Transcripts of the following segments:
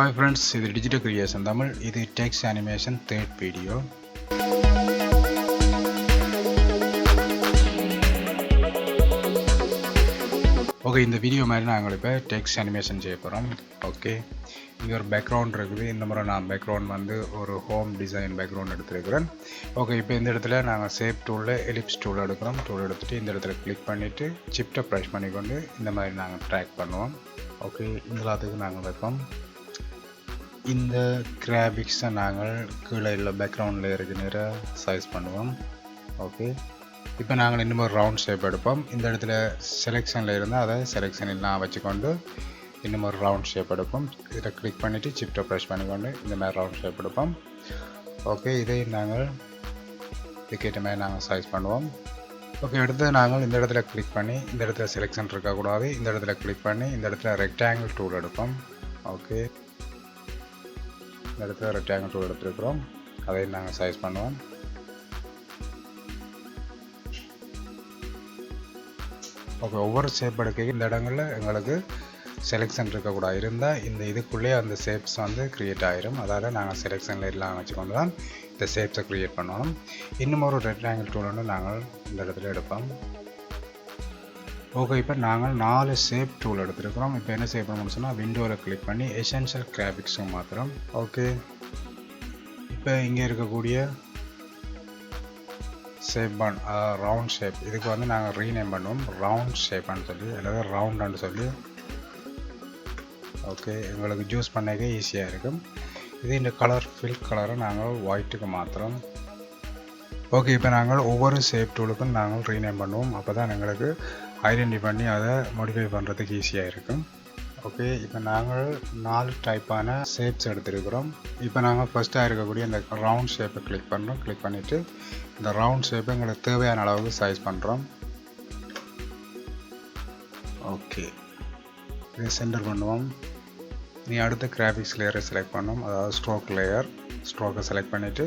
Hi friends, this is Digital Creation Tamil. This is text animation third video. Okay, இந்த video மாதிரி நாங்கள் இப்போ text animation செய்ய போகிறோம். ஓகே, இங்கே ஒரு பேக்ரவுண்ட் இருக்குது. இந்த முறை நான் பேக்ரவுண்ட் வந்து ஒரு ஹோம் டிசைன் பேக்ரவுண்ட் எடுத்துருக்கிறேன். ஓகே, இப்போ இந்த இடத்துல நாங்கள் ஷேப் டூலில் எலிப்ஸ் டூல் எடுக்கிறோம். டூல் எடுத்துகிட்டு இந்த இடத்துல கிளிக் பண்ணிவிட்டு ஷிஃப்ட்டை ப்ரெஸ் பண்ணிக்கொண்டு இந்த மாதிரி நாங்கள் ட்ராக் பண்ணுவோம். ஓகே, இந்த எல்லாத்துக்கும் நாங்கள் வைப்போம். இந்த கிராபிக்ஸை நாங்கள் கீழே உள்ள பேக்ரவுண்ட் லேயருக்கு நேராக சைஸ் பண்ணுவோம். ஓகே, இப்போ நாங்கள் இன்னும் ஒரு ரவுண்ட் ஷேப் எடுப்போம். இந்த இடத்துல செலெக்ஷனில் இருந்தால் அதை செலெக்ஷனில் நான் வச்சுக்கொண்டு இன்னும் ஒரு ரவுண்ட் ஷேப் எடுப்போம். இதில் கிளிக் பண்ணிவிட்டு ஷிஃப்ட்டை ப்ரெஸ் பண்ணிக்கொண்டு இந்த மாதிரி ரவுண்ட் ஷேப் எடுப்போம். ஓகே, இதை நாங்கள் இதுக்கேற்ற மாதிரி நாங்கள் சைஸ் பண்ணுவோம். ஓகே, அடுத்து நாங்கள் இந்த இடத்துல கிளிக் பண்ணி இந்த இடத்துல செலெக்ஷன் இருக்கக்கூடாது. இந்த இடத்துல கிளிக் பண்ணி இந்த இடத்துல ரெக்டாங்கிள் டூல் எடுப்போம். ஓகே, இந்த இடத்துல ரெக்டாங்கிள் டூல் எடுத்துருக்கிறோம். அதை நாங்கள் சைஸ் பண்ணுவோம். ஓகே, ஒவ்வொரு ஷேப் எடுக்க இந்த இடங்களில் எங்களுக்கு செலெக்ஷன் இருக்கக்கூடாது. இருந்தால் இந்த இதுக்குள்ளே அந்த ஷேப்ஸ் வந்து க்ரியேட் ஆகிரும். அதாவது நாங்கள் செலெக்ஷனில் எல்லாம் வச்சுக்கொண்டு தான் இந்த ஷேப்ஸை க்ரியேட் பண்ணுவோம். இன்னும் ஒரு ரெக்டாங்கிள் டூல் வந்து நாங்கள் இந்த இடத்துல எடுப்போம். ஓகே, இப்போ நாங்கள் 4 ஷேப் டூல் எடுத்துருக்கிறோம். இப்போ என்ன செய்ய போகிறோம்னு சொன்னால் விண்டோவில் கிளிக் பண்ணி எசென்ஷியல் கிராபிக்ஸும் மாத்திரம். ஓகே, இப்போ இங்கே இருக்கக்கூடிய ஷேப் பன் ரவுண்ட் ஷேப் இதுக்கு வந்து நாங்கள் ரீநேம் பண்ணுவோம். ரவுண்ட் ஷேப்னு சொல்லி அல்லது ரவுண்டுன்னு சொல்லி. ஓகே, எங்களுக்கு சூஸ் பண்ணவே ஈஸியாக இருக்கும். இது இந்த கலர் ஃபில் கலரை நாங்கள் ஒயிட்டுக்கு மாத்திரம். ஓகே, இப்போ நாங்கள் ஒவ்வொரு ஷேப் டூலுக்கும் நாங்கள் ரீநேம் பண்ணுவோம். அப்போ தான் எங்களுக்கு ஐடென்டி பண்ணி அதை மாடிஃபை பண்ணுறதுக்கு ஈஸியாக இருக்கும். ஓகே, இப்போ நாங்கள் 4 டைப்பான ஷேப்ஸ் எடுத்துருக்கிறோம். இப்போ நாங்கள் ஃபஸ்ட்டாக இருக்கக்கூடிய இந்த ரவுண்ட் ஷேப்பை கிளிக் பண்ணுறோம். கிளிக் பண்ணிவிட்டு இந்த ரவுண்ட் ஷேப்பை எங்களுக்கு தேவையான அளவுக்கு சைஸ் பண்ணுறோம். ஓகே, இதை சென்டர் பண்ணுவோம். நீ அடுத்த கிராபிக்ஸ் லேயரை செலக்ட் பண்ணோம். அதாவது ஸ்ட்ரோக் லேயர். ஸ்ட்ரோக்கை செலக்ட் பண்ணிவிட்டு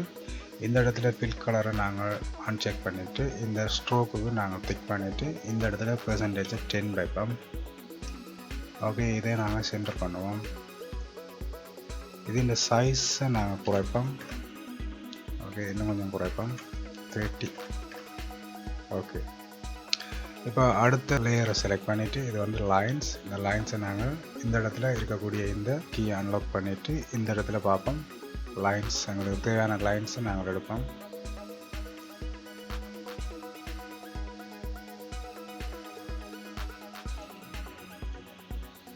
இந்த இடத்துல ஃபில் கலரை நாங்கள் அன்செக் பண்ணிவிட்டு இந்த ஸ்ட்ரோக்குக்கு நாங்கள் டிக் பண்ணிவிட்டு இந்த இடத்துல பெர்சன்டேஜை 10 வைப்போம். ஓகே, இதை நாங்கள் சென்டர் பண்ணுவோம். இது இந்த சைஸை நாங்கள் குறைப்போம். ஓகே, இன்னும் கொஞ்சம் குறைப்போம். 30. ஓகே, இப்போ அடுத்த லேயரை செலக்ட் பண்ணிவிட்டு இது வந்து லைன்ஸ். இந்த லைன்ஸை நாங்கள் இந்த இடத்துல இருக்கக்கூடிய இந்த கீ அன்லாக் பண்ணிவிட்டு இந்த இடத்துல பார்ப்போம். லைன்ஸ் எங்களுக்கு தேவையான லைன்ஸை நாங்கள் எடுப்போம்.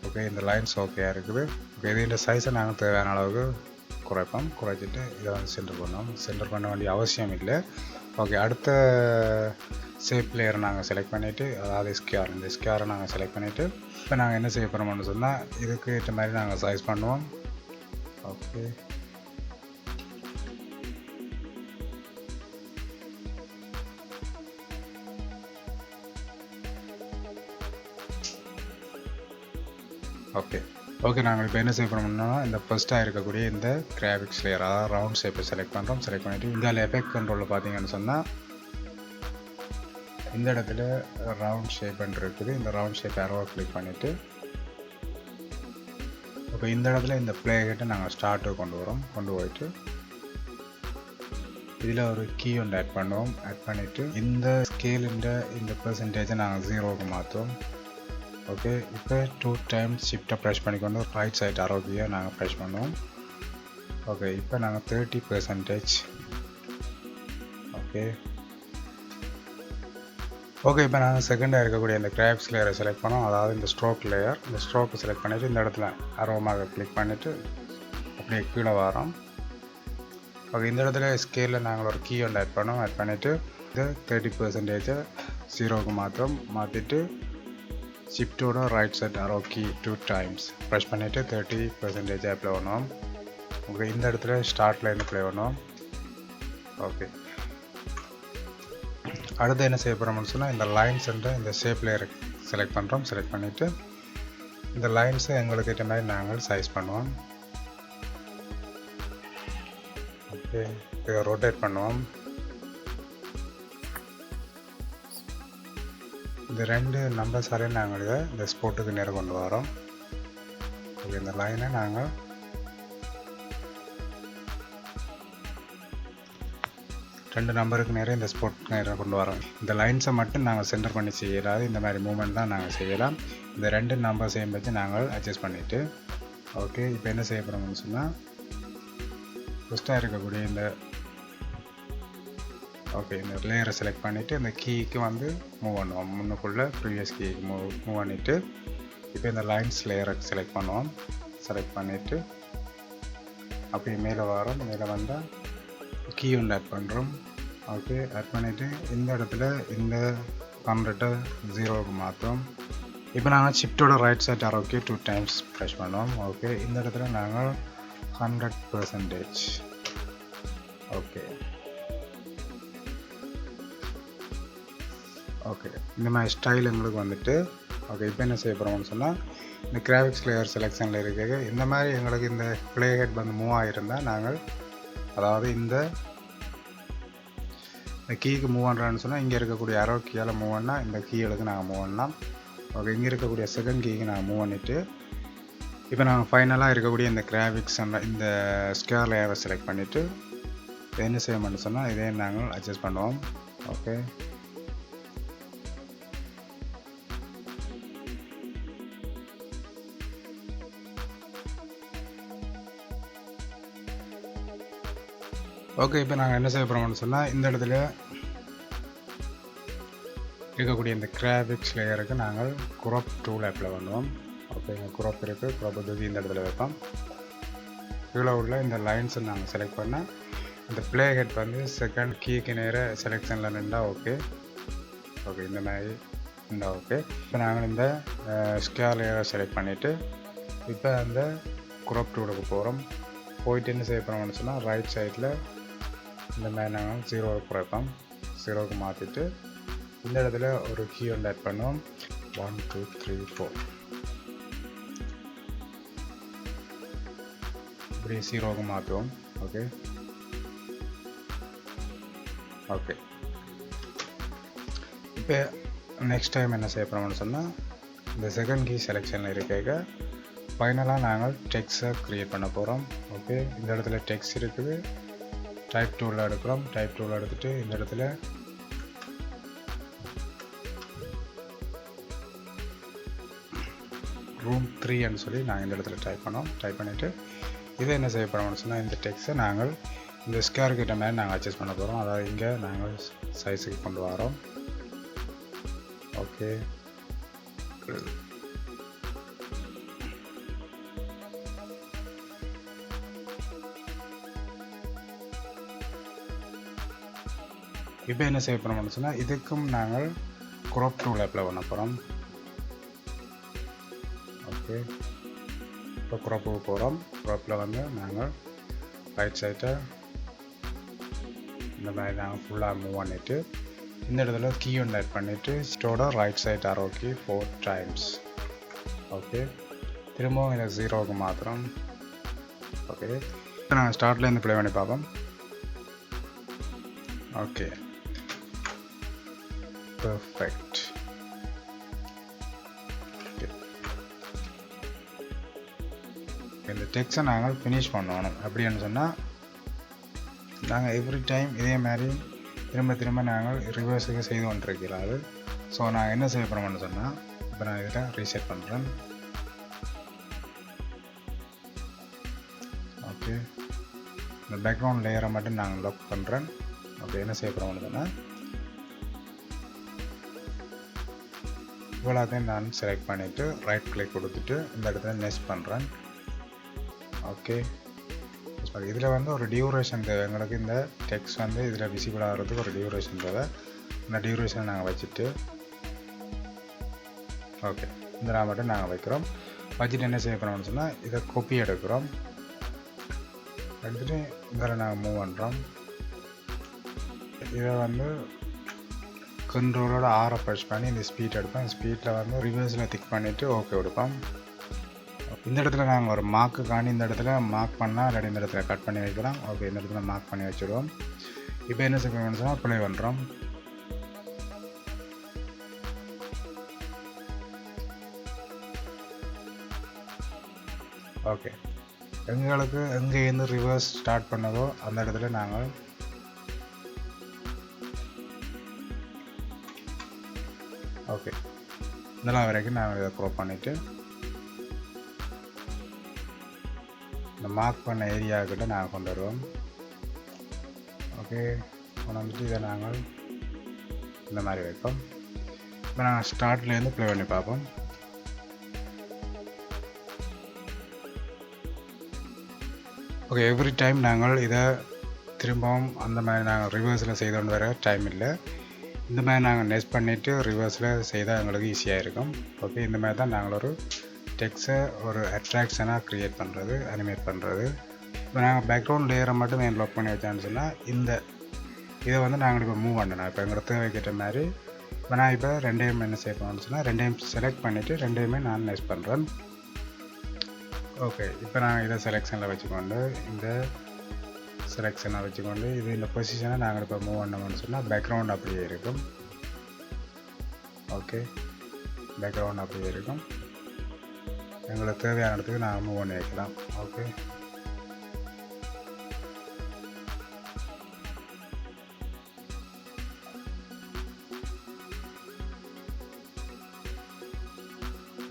ஓகே, இந்த லைன்ஸ் ஓகேயாக இருக்குது. ஓகே, இது இந்த சைஸை நாங்கள் தேவையான அளவுக்கு குறைப்போம். குறைச்சிட்டு இதை வந்து சென்டர் பண்ணோம். சென்டர் பண்ண வேண்டிய அவசியம் இல்லை. ஓகே, அடுத்த ஷேப் லேயரை நாங்கள் செலக்ட் பண்ணிவிட்டு அதாவது ஸ்கேர், இந்த ஸ்கேரை நாங்கள் செலக்ட் பண்ணிவிட்டு இப்போ நாங்கள் என்ன செய்ய போகிறோம்னு சொன்னால் இதுக்கு ஏற்ற மாதிரி நாங்கள் சைஸ் பண்ணுவோம். ஓகே, ஓகே ஓகே நாங்கள் இப்போ என்ன செய்ய போகிறோம்னா இந்த ஃபஸ்ட்டாக இருக்கக்கூடிய இந்த கிராபிக்ஸ் லேயர் அதாவது ரவுண்ட் ஷேப்பை செலக்ட் பண்ணுறோம். செலக்ட் பண்ணிவிட்டு இந்த எஃபெக்ட் கண்ட்ரோலில் பார்த்தீங்கன்னு சொன்னால் இந்த இடத்துல ரவுண்ட் ஷேப்னு இருக்குது. இந்த ரவுண்ட் ஷேப் ஏரோவை கிளிக் பண்ணிவிட்டு இப்போ இந்த இடத்துல இந்த ப்ளே கிட்ட நாங்கள் ஸ்டார்ட்டு கொண்டு போயிட்டு இதில் ஒரு கீ ஒன்று ஆட் பண்ணுவோம். ஆட் பண்ணிவிட்டு இந்த ஸ்கேலுன்ற இந்த பெர்சன்டேஜை நாங்கள் 0க்கு மாற்றுவோம். ஓகே, இப்போ 2 டைம்ஸ் ஷிஃப்ட்டை ப்ரெஸ் பண்ணிக்கொண்டு ரைட் சைட் அரோக்கியை நாங்கள் ப்ரெஸ் பண்ணுவோம். ஓகே, இப்போ நாங்கள் 30%. ஓகே ஓகே இப்போ நாங்கள் செகண்டாக இருக்கக்கூடிய இந்த கிராபிக்ஸ் லேயரை செலக்ட் பண்ணோம். அதாவது இந்த ஸ்ட்ரோக் லேயர். இந்த ஸ்ட்ரோக்கை செலக்ட் பண்ணிவிட்டு இந்த இடத்துல அரோமாக கிளிக் பண்ணிவிட்டு அப்படியே கீழே வரோம். ஓகே, இந்த இடத்துல ஸ்கேலில் நாங்கள் ஒரு கீ ஒன்று ஆட் பண்ணோம். ஆட் பண்ணிவிட்டு இது 30% 0க்கு மாற்றிட்டு ஷிஃப்ட்டோட right side arrow key 2 times press பண்ணிவிட்டு 30% அப்ளை பண்ணுவோம். ஓகே, இந்த இடத்துல ஸ்டார்ட்லேருந்து ப்ளே பண்ணுவோம். ஓகே, அடுத்து என்ன செய்ய போகிறோம்னு சொன்னால் இந்த லைன்ஸ்ன்ற இந்த ஷேப் லேயரை செலக்ட் பண்ணுறோம். செலக்ட் பண்ணிவிட்டு இந்த லைன்ஸை எங்களுக்கு ஏற்ற மாதிரி நாங்கள் சைஸ் பண்ணுவோம். ஓகே, இதை ரொட்டேட் பண்ணுவோம். இந்த 2 நம்பர்ஸாலே நாங்கள் இதை இந்த ஸ்பாட்டுக்கு நேரம் கொண்டு வரோம். ஓகே, இந்த லைனை நாங்கள் 2 நம்பருக்கு நேராக இந்த ஸ்பாட் நேராக கொண்டு வரோம். இந்த லைன்ஸை மட்டும் நாங்கள் சென்டர் பண்ணி செய்யலாது. இந்த மாதிரி மூமெண்ட் தான் நாங்கள் செய்யலாம். இந்த 2 நம்பர்ஸையும் வச்சு நாங்கள் அட்ஜஸ்ட் பண்ணிவிட்டு ஓகே இப்போ என்ன செய்ய போகிறோம்னு சொன்னால் ஃபஸ்ட்டாக இருக்கக்கூடிய இந்த ஓகே இந்த லேயரை செலக்ட் பண்ணிவிட்டு இந்த கீக்கு வந்து மூவ் பண்ணுவோம். முன்னுக்குள்ளே ப்ரீவியஸ் கீக்கு மூவ் பண்ணிவிட்டு இப்போ இந்த லைன்ஸ் லேயரை செலக்ட் பண்ணுவோம். செலக்ட் பண்ணிவிட்டு அப்படியே மேலே வரோம். மேலே வந்தால் கீ ஒன்று ஆட் பண்ணுறோம். ஓகே ஆட் பண்ணிவிட்டு இந்த இடத்துல இந்த 100 0க்கு மாற்றோம். இப்போ நாங்கள் ஷிஃப்ட்டோட ரைட் சைட் ஆரோக்கே 2 டைம்ஸ் ப்ரெஸ் பண்ணுவோம். ஓகே இந்த இடத்துல நாங்கள் 100% ஓகே ஓகே இந்த மாதிரி ஸ்டைல் எங்களுக்கு வந்துட்டு ஓகே இப்போ என்ன செய்ய போகிறோம்னு சொன்னால் இந்த கிராஃபிக்ஸ் லேயர் செலெக்ஷனில் இருக்கிறது இந்த மாதிரி எங்களுக்கு இந்த ப்ளே ஹெட் வந்து மூவ் ஆகிருந்தால் நாங்கள் அதாவது இந்த கீக்கு மூவ் பண்ணுறான்னு சொன்னால் இங்கே இருக்கக்கூடிய அரோ கீயால் மூவ் பண்ணால் இந்த கீகளுக்கு நாங்கள் மூவ் பண்ணலாம். ஓகே இங்கே இருக்கக்கூடிய செகண்ட் கீக்கு நாங்கள் மூவ் பண்ணிவிட்டு இப்போ நாங்கள் ஃபைனலாக இருக்கக்கூடிய இந்த கிராஃபிக்ஸ் இந்த ஸ்கேர் லேயரை செலக்ட் பண்ணிவிட்டு என்ன செய்யணும்னு சொன்னால் இதே நாங்கள் அட்ஜஸ்ட் பண்ணுவோம். ஓகே ஓகே இப்போ நாங்கள் என்ன செய்ய போகிறோம்னு சொன்னால் இந்த இடத்துல இருக்கக்கூடிய இந்த கிராஃபிக்ஸ் லேயருக்கு நாங்கள் குரோப் டூல் அப்ளை பண்ணுவோம். ஓகே இங்கே குரோப் இருக்குது. குரோப்பை தூக்கி இந்த இடத்துல வைப்போம். கீழே உள்ள இந்த லைன்ஸை நாங்கள் செலக்ட் பண்ணால் இந்த ப்ளே ஹெட் வந்து செகண்ட் கீக்கு நேராக செலெக்ஷனில் நின்றால் ஓகே ஓகே இந்த மாதிரி இருந்தால் ஓகே. இப்போ நாங்கள் இந்த ஸ்கேர் லேயரை செலக்ட் பண்ணிவிட்டு இப்போ அந்த குரோப் டூலுக்கு போகிறோம். போயிட்டு என்ன செய்ய போகிறோம்னு சொன்னால் ரைட் சைடில் இந்த மாதிரி நாங்கள் 0க்கு குறைப்போம். 0க்கு மாற்றிட்டு இந்த இடத்துல ஒரு கீ ஒன்று ஆட் பண்ணுவோம். 1 2 3 4 இப்படி 0க்கு மாற்றுவோம். ஓகே ஓகே இப்போ நெக்ஸ்ட் டைம் என்ன செய்ய போகிறோம்னு சொன்னால் இந்த செகண்ட் கீ செலெக்ஷனில் இருக்க ஃபைனலாக நாங்கள் டெக்ஸ்ட்டை க்ரியேட் பண்ண போகிறோம். ஓகே இந்த இடத்துல டெக்ஸ்ட் இருக்குது. டைப் டூலில் எடுக்கிறோம். டைப் டூலில் எடுத்துகிட்டு இந்த இடத்துல ரூம் 3ன்னு சொல்லி நாங்கள் இந்த இடத்துல டைப் பண்ணோம். டைப் பண்ணிவிட்டு இதை என்ன செய்ய போகிறோம்னு சொன்னால் இந்த டெக்ஸ்ட்டை நாங்கள் இந்த ஸ்கேர் கிட்ட மாதிரி நாங்கள் அட்ஜஸ்ட் பண்ண போகிறோம். அதாவது இங்கே நாங்கள் சைஸுக்கு கொண்டு வரோம். ஓகே இப்போ என்ன செய்ய போகிறோம்னு சொன்னால் இதுக்கும் நாங்கள் குரோப் டூல் அப்ளை பண்ண போகிறோம். ஓகே இப்போ குரோப்புக்கு போகிறோம். குரோப்பில் வந்து நாங்கள் ரைட் சைட்டை இந்த மாதிரி நாங்கள் ஃபுல்லாக மூவ் பண்ணிவிட்டு இந்த இடத்துல கீ ஒன்று ஆட் பண்ணிவிட்டு ஸ்டோட ரைட் சைட் ஆரோக்கி 4 டைம்ஸ். ஓகே திரும்பவும் இதை 0க்கு மாத்திரம். ஓகே இப்போ நாங்கள் ஸ்டார்ட்லேருந்து ப்ளே பண்ணி பார்ப்போம். Okay perfect. இந்த டெக்ஸ்ட்டை நாங்கள் ஃபினிஷ் பண்ணணும். அப்படின்னு சொன்னால் நாங்கள் எவ்ரி டைம் இதே மாதிரி திரும்ப திரும்ப நாங்கள் ரிவர்ஸுக்கு செய்து கொண்டிருக்கிறாரு. ஸோ நாங்கள் என்ன செய்ய போகிறோம்னு சொன்னால் இப்போ நான் இதில் ரீசெட் பண்ணுறேன். ஓகே இந்த பேக்ரவுண்ட் லேயரை மட்டும் நாங்கள் லாக் பண்ணுறேன். ஓகே என்ன செய்ய போகிறோம்னு சொன்னால் இவ்வளோத்தையும் நான் செலக்ட் பண்ணிவிட்டு ரைட் கிளிக் கொடுத்துட்டு இந்த இடத்துல நெக்ஸ்ட் பண்ணுறேன். ஓகே இதில் வந்து ஒரு டியூரேஷன் தேவை எங்களுக்கு. இந்த டெக்ஸ்ட் வந்து இதில் விசிபிள் ஆகிறதுக்கு ஒரு டியூரேஷன் தேவை. இந்த டியூரேஷனை நாங்கள் வச்சுட்டு ஓகே இந்த நான் மட்டும் நாங்கள் வைக்கிறோம். வச்சுட்டு என்ன செய்ய போகிறோம்னு சொன்னால் இதை காப்பி எடுக்கிறோம். எடுத்துகிட்டு இதில் நாங்கள் மூவ் பண்ணுறோம். இதை வந்து கண்ட்ரோலோட ஆரை ப்ரெஸ் பண்ணி இந்த ஸ்பீட் எடுப்போம். ஸ்பீட்டில் வந்து ரிவர்ஸில் திக் பண்ணிவிட்டு ஓகே கொடுப்போம். இந்த இடத்துல நாங்கள் ஒரு மார்க்கு காணி இந்த இடத்துல மார்க் பண்ணால் இல்லாட்டி இந்த இடத்துல கட் பண்ணி வைக்கிறோம். ஓகே இந்த இடத்துல மார்க் பண்ணி வச்சுடுவோம். இப்போ என்ன செய்யணும்னு சொன்னால் ப்ளே பண்ணுறோம். ஓகே எங்களுக்கு எங்கேருந்து ரிவர்ஸ் ஸ்டார்ட் பண்ணதோ அந்த இடத்துல நாங்கள் ஓகே, இதெல்லாம் வரைக்கும் நான் இதை க்ராப் பண்ணிவிட்டு இந்த மார்க் பண்ண ஏரியாக்கிட்ட நாங்கள் கொண்டு வருவோம். ஓகே, கொண்டு வந்துட்டு இதை நாங்கள் இந்த மாதிரி வைப்போம். இப்போ நாங்கள் ஸ்டார்ட்லேருந்து ப்ளே பண்ணி பார்ப்போம். ஓகே, எவ்ரி டைம் நாங்கள் இதை திரும்பவும் அந்த மாதிரி நாங்கள் ரிவர்ஸில் செய்தோன்னு வர டைம் இல்லை. இந்த மாதிரி நாங்கள் நெஸ்ட் பண்ணிவிட்டு ரிவர்ஸில் செய்தால் எங்களுக்கு ஈஸியாக இருக்கும். ஓகே, இந்த மாதிரி தான் நாங்கள் ஒரு டெக்ஸ்ட்டை ஒரு அட்ராக்ஷனாக க்ரியேட் பண்ணுறது, அனிமேட் பண்ணுறது. இப்போ நாங்கள் பேக்ரவுண்ட் லேயரை மட்டும் என் லாக் பண்ணி வச்சான்னு சொன்னால் இதை வந்து நாங்கள் இப்போ மூவ் பண்ணணும். இப்போ எங்களை தேவைக்கிட்ட மாதிரி இப்போ நான் இப்போ ரெண்டையும் என்ன செய்ய போகணும்னு சொன்னால் ரெண்டையும் செலக்ட் பண்ணிவிட்டு ரெண்டையுமே நான் நெஸ்ட் பண்ணுறேன். ஓகே, இப்போ நான் இதை செலெக்ஷனில் வச்சுக்கொண்டு இந்த செலெக்ஷனை வச்சுக்கொண்டு இது இந்த பொசிஷனை நாங்கள் இப்போ மூவ் பண்ணோம்னு சொன்னால் பேக்ரவுண்ட் அப்படியே இருக்கும். ஓகே, பேக்ரவுண்ட் அப்படியே இருக்கும். எங்களுக்கு தேவையான இடத்துக்கு நாங்கள் மூவ் பண்ணி வைக்கலாம். ஓகே,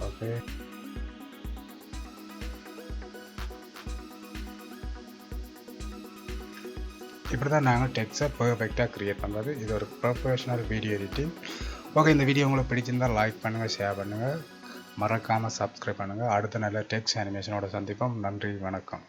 ஓகே, இப்படி தான் நாங்கள் டெக்ஸ்ட்டை பர்ஃபெக்டாக க்ரியேட் பண்ணுறது. இது ஒரு ப்ரொஃபஷனல் வீடியோ எடிட்டிங். ஓகே, இந்த வீடியோ உங்களுக்கு பிடிச்சிருந்தால் லைக் பண்ணுங்கள், ஷேர் பண்ணுங்கள், மறக்காமல் சப்ஸ்கிரைப் பண்ணுங்கள். அடுத்த நல்ல டெக்ஸ்ட் அனிமேஷனோட சந்திப்போம். நன்றி, வணக்கம்.